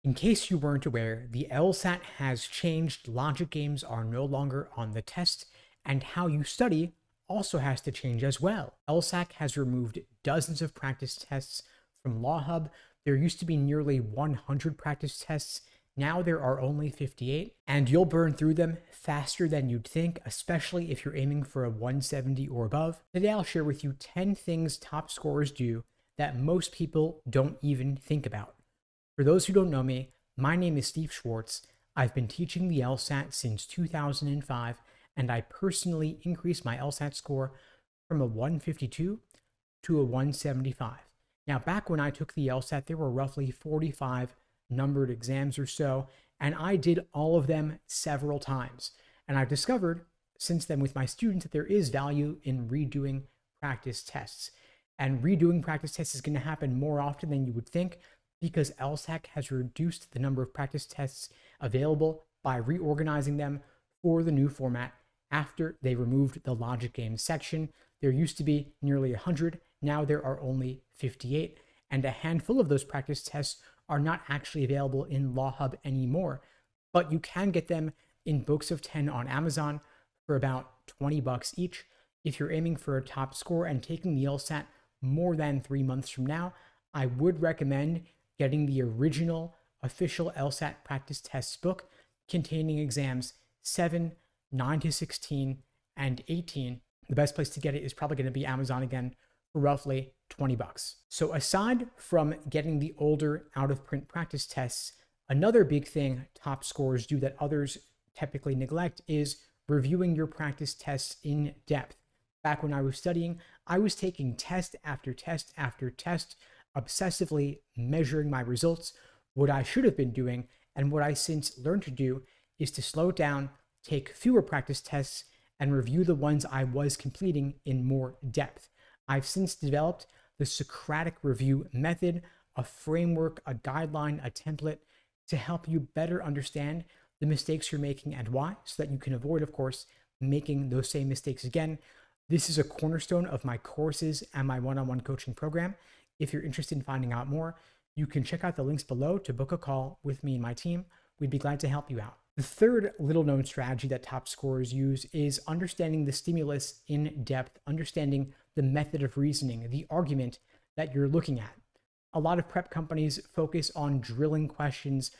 In case you weren't aware, the LSAT has changed. Logic games are no longer on the test, and how you study also has to change as well. LSAT has removed dozens of practice tests from Law Hub. There used to be nearly 100 practice tests. Now there are only 58, and you'll burn through them faster than you'd think, especially if you're aiming for a 170 or above. Today I'll share with you 10 things top scorers do that most people don't even think about. For those who don't know me, my name is Steve Schwartz. I've been teaching the LSAT since 2005, and I personally increased my LSAT score from a 152 to a 175. Now, back when I took the LSAT, there were roughly 45 numbered exams or so, and I did all of them several times. And I've discovered since then with my students that there is value in redoing practice tests. And redoing practice tests is going to happen more often than you would think, because LSAT has reduced the number of practice tests available by reorganizing them for the new format after they removed the logic games section. There used to be nearly 100, now there are only 58, and a handful of those practice tests are not actually available in Law Hub anymore, but you can get them in books of 10 on Amazon for about $20 each. If you're aiming for a top score and taking the LSAT more than 3 months from now, I would recommend getting the original official LSAT practice tests book containing exams 7, 9 to 16, and 18. The best place to get it is probably going to be Amazon again for roughly $20. So aside from getting the older out-of-print practice tests, another big thing top scorers do that others typically neglect is reviewing your practice tests in depth. Back when I was studying, I was taking test after test after test, obsessively measuring my results. What I should have been doing, and what I since learned to do, is to slow down, take fewer practice tests, and review the ones I was completing in more depth. I've since developed the Socratic review method, a framework, a guideline, a template to help you better understand the mistakes you're making and why, so that you can avoid, of course, making those same mistakes again. This is a cornerstone of my courses and my one-on-one coaching program. If you're interested in finding out more, you can check out the links below to book a call with me and my team. We'd be glad to help you out. The third little-known strategy that top scorers use is understanding the stimulus in depth, understanding the method of reasoning, the argument that you're looking at. A lot of prep companies focus on drilling questions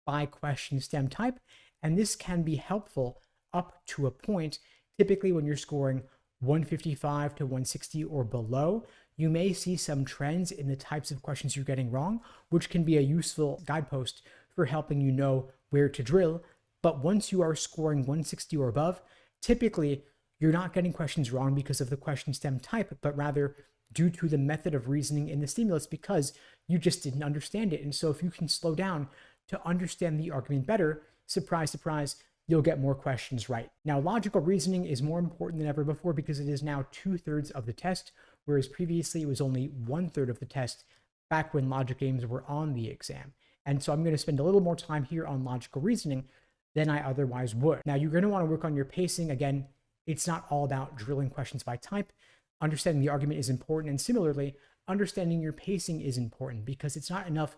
by question stem type, and this can be helpful up to a point. Typically, when you're scoring 155 to 160 or below, you may see some trends in the types of questions you're getting wrong, which can be a useful guidepost for helping you know where to drill. But once you are scoring 160 or above, typically you're not getting questions wrong because of the question stem type, but rather due to the method of reasoning in the stimulus, because you just didn't understand it. And so if you can slow down to understand the argument better, surprise, surprise, you'll get more questions right. Now, logical reasoning is more important than ever before because it is now 2/3 of the test, whereas previously it was only 1/3 of the test back when logic games were on the exam. And so I'm going to spend a little more time here on logical reasoning than I otherwise would. Now, you're going to want to work on your pacing. Again, it's not all about drilling questions by type. Understanding the argument is important. And similarly, understanding your pacing is important because it's not enough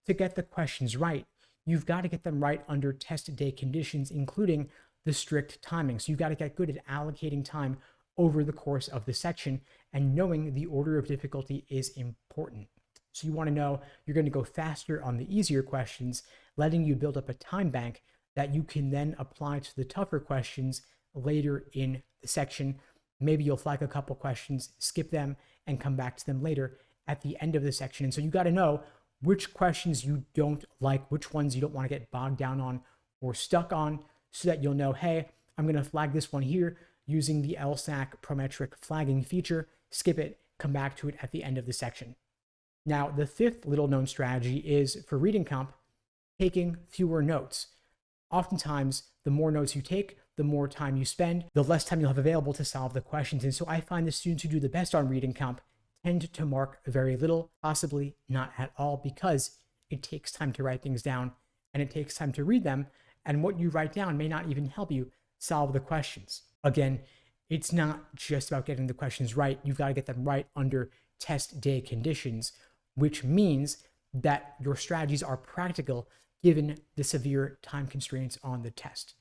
to get the questions right. You've got to get them right under test day conditions, including the strict timing. So you've got to get good at allocating time over the course of the section, and knowing the order of difficulty is important. So you want to know you're going to go faster on the easier questions, letting you build up a time bank that you can then apply to the tougher questions later in the section. Maybe you'll flag a couple questions, skip them, and come back to them later at the end of the section. And so you got to know which questions you don't like, which ones you don't want to get bogged down on or stuck on, so that you'll know, hey, I'm going to flag this one here using the LSAT Prometric flagging feature, skip it, come back to it at the end of the section. Now, the fifth little known strategy is for reading comp, taking fewer notes. Oftentimes, the more notes you take, the more time you spend, the less time you'll have available to solve the questions. And so I find the students who do the best on reading comp tend to mark very little, possibly not at all, because it takes time to write things down and it takes time to read them. And what you write down may not even help you solve the questions. Again, it's not just about getting the questions right. You've got to get them right under test day conditions, which means that your strategies are practical given the severe time constraints on the test.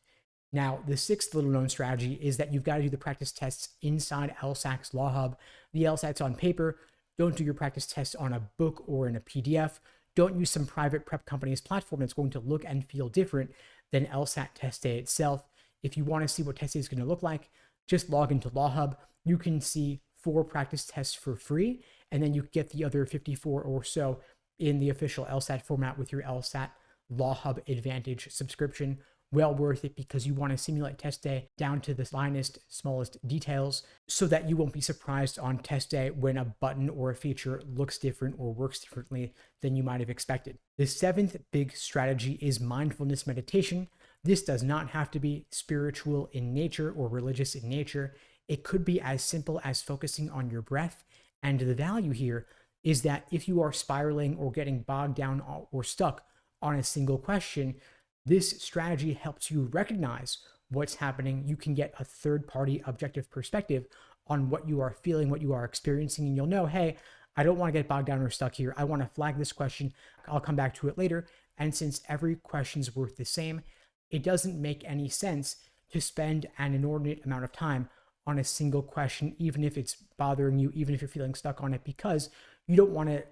Now, the sixth little known strategy is that you've got to do the practice tests inside LSAC's Law Hub. The LSAT's on paper. Don't do your practice tests on a book or in a PDF. Don't use some private prep company's platform that's going to look and feel different than LSAT test day itself. If you want to see what test day is going to look like, just log into Law Hub. You can see 4 practice tests for free, and then you get the other 54 or so in the official LSAT format with your LSAT Law Hub Advantage subscription. Well worth it, because you want to simulate test day down to the finest, smallest details so that you won't be surprised on test day when a button or a feature looks different or works differently than you might have expected. The seventh big strategy is mindfulness meditation. This does not have to be spiritual in nature or religious in nature. It could be as simple as focusing on your breath. And the value here is that if you are spiraling or getting bogged down or stuck on a single question, this strategy helps you recognize what's happening. You can get a third-party objective perspective on what you are feeling, what you are experiencing, and you'll know, hey, I don't want to get bogged down or stuck here. I want to flag this question. I'll come back to it later. And since every question's worth the same, it doesn't make any sense to spend an inordinate amount of time on a single question, even if it's bothering you, even if you're feeling stuck on it, because you don't want to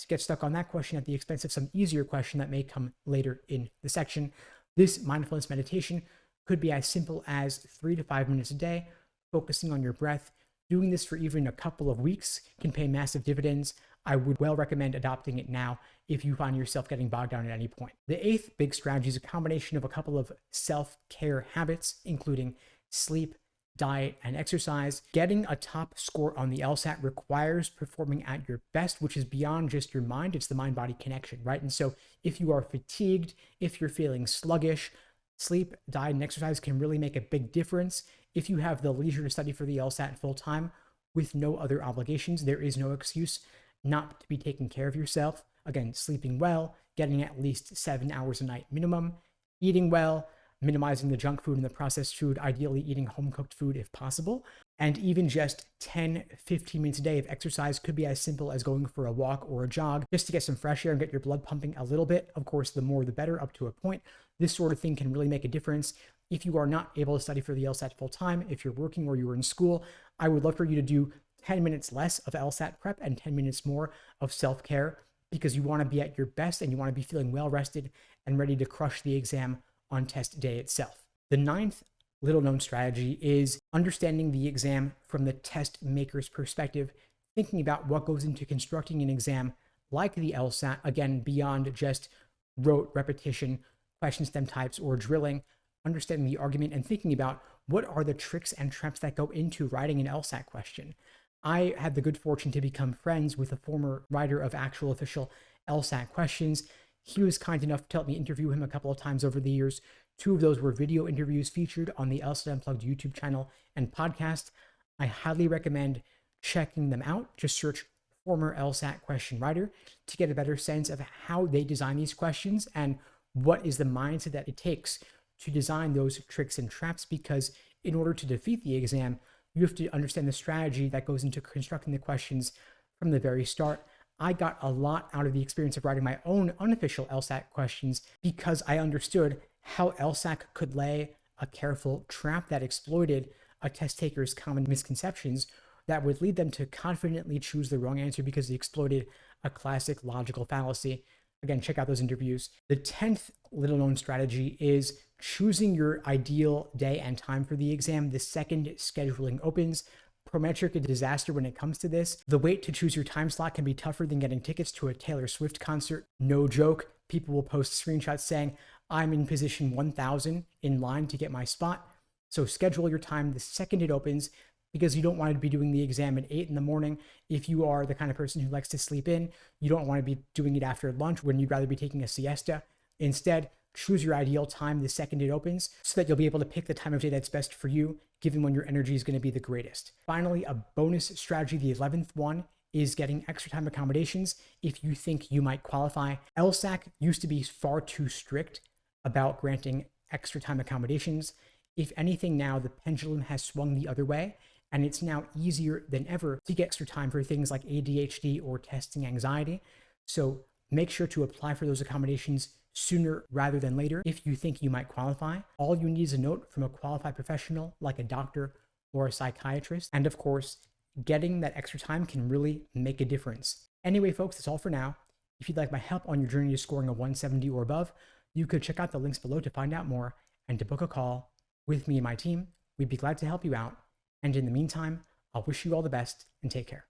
get stuck on that question at the expense of some easier question that may come later in the section. This mindfulness meditation could be as simple as 3 to 5 minutes a day, focusing on your breath. Doing this for even a couple of weeks can pay massive dividends. I would well recommend adopting it now if you find yourself getting bogged down at any point. The eighth big strategy is a combination of a couple of self-care habits, including sleep, diet, and exercise. Getting a top score on the LSAT requires performing at your best, which is beyond just your mind. It's the mind-body connection, right? And so if you are fatigued, if you're feeling sluggish, sleep, diet, and exercise can really make a big difference. If you have the leisure to study for the LSAT full-time with no other obligations, there is no excuse not to be taking care of yourself. Again, sleeping well, getting at least 7 hours a night minimum, eating well, minimizing the junk food and the processed food, ideally eating home-cooked food if possible. And even just 10-15 minutes a day of exercise could be as simple as going for a walk or a jog just to get some fresh air and get your blood pumping a little bit. Of course, the more the better, up to a point. This sort of thing can really make a difference. If you are not able to study for the LSAT full-time, if you're working or you're in school, I would love for you to do 10 minutes less of LSAT prep and 10 minutes more of self-care, because you want to be at your best and you want to be feeling well rested and ready to crush the exam on test day itself. The ninth little known strategy is understanding the exam from the test maker's perspective, thinking about what goes into constructing an exam like the LSAT, again, beyond just rote repetition, question stem types, or drilling, understanding the argument and thinking about what are the tricks and traps that go into writing an LSAT question. I had the good fortune to become friends with a former writer of actual official LSAT questions. He was kind enough to help me interview him a couple of times over the years. 2 of those were video interviews featured on the LSAT Unplugged YouTube channel and podcast. I highly recommend checking them out. Just search former LSAT question writer to get a better sense of how they design these questions and what is the mindset that it takes to design those tricks and traps, because in order to defeat the exam, you have to understand the strategy that goes into constructing the questions from the very start. I got a lot out of the experience of writing my own unofficial LSAT questions because I understood how LSAT could lay a careful trap that exploited a test taker's common misconceptions that would lead them to confidently choose the wrong answer because they exploited a classic logical fallacy. Again, check out those interviews. The 10th little known strategy is choosing your ideal day and time for the exam the second scheduling opens. Prometric a disaster when it comes to this. The wait to choose your time slot can be tougher than getting tickets to a Taylor Swift concert. No joke. People will post screenshots saying, I'm in position 1000 in line to get my spot. So schedule your time the second it opens, because you don't want to be doing the exam at 8 in the morning. If you are the kind of person who likes to sleep in, you don't want to be doing it after lunch when you'd rather be taking a siesta. Instead, choose your ideal time the second it opens so that you'll be able to pick the time of day that's best for you, given when your energy is going to be the greatest. Finally, a bonus strategy, the 11th one, is getting extra time accommodations if you think you might qualify. LSAC used to be far too strict about granting extra time accommodations. If anything, now the pendulum has swung the other way, and it's now easier than ever to get extra time for things like ADHD or testing anxiety. So make sure to apply for those accommodations sooner rather than later if you think you might qualify. All you need is a note from a qualified professional like a doctor or a psychiatrist. And of course, getting that extra time can really make a difference. Anyway, folks, that's all for now. If you'd like my help on your journey to scoring a 170 or above, you could check out the links below to find out more and to book a call with me and my team. We'd be glad to help you out. And in the meantime, I'll wish you all the best and take care.